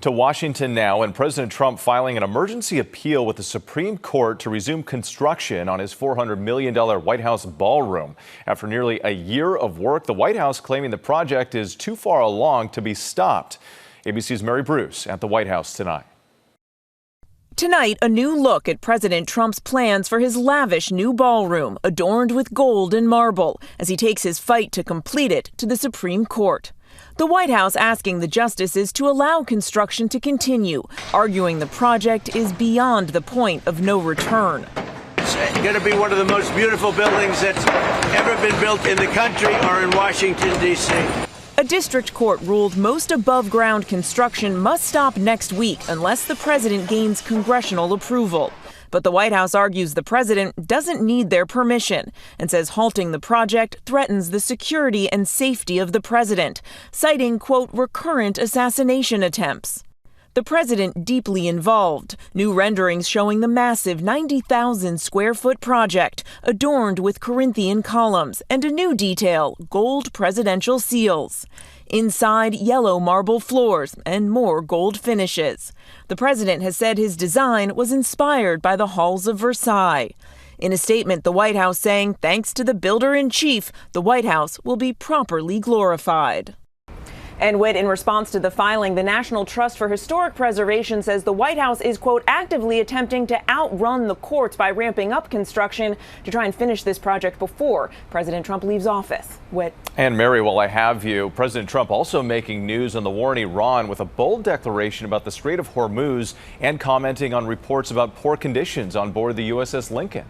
To Washington now, and President Trump filing an emergency appeal with the Supreme Court to resume construction on his $400 million White House ballroom. After nearly a year of work, the White House claiming the project is too far along to be stopped. ABC's Mary Bruce at the White House tonight. Tonight, a new look at President Trump's plans for his lavish new ballroom, adorned with gold and marble, as he takes his fight to complete it to the Supreme Court. The White House asking the justices to allow construction to continue, arguing the project is beyond the point of no return. It's going to be one of the most beautiful buildings that's ever been built in the country or in Washington, D.C. A district court ruled most above-ground construction must stop next week unless the president gains congressional approval. But the White House argues the president doesn't need their permission and says halting the project threatens the security and safety of the president, citing, quote, recurrent assassination attempts. The president deeply involved. New renderings showing the massive 90,000 square foot project adorned with Corinthian columns and a new detail, gold presidential seals. Inside, yellow marble floors and more gold finishes. The president has said his design was inspired by the halls of Versailles. In a statement, the White House saying, thanks to the builder-in-chief, the White House will be properly glorified. And in response to the filing, the National Trust for Historic Preservation says the White House is, quote, actively attempting to outrun the courts by ramping up construction to try and finish this project before President Trump leaves office. And Mary, while I have you, President Trump also making news on the war in Iran with a bold declaration about the Strait of Hormuz and commenting on reports about poor conditions on board the USS Lincoln.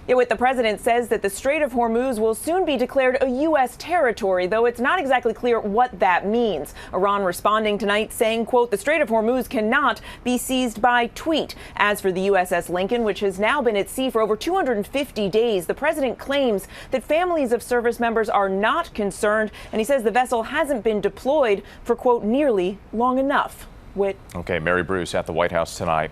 Yeah, the president says that the Strait of Hormuz will soon be declared a U.S. territory, though it's not exactly clear what that means. Iran responding tonight saying, quote, the Strait of Hormuz cannot be seized by tweet. As for the USS Lincoln, which has now been at sea for over 250 days, the president claims that families of service members are not concerned, and he says the vessel hasn't been deployed for, quote, nearly long enough. Okay, Mary Bruce at the White House tonight.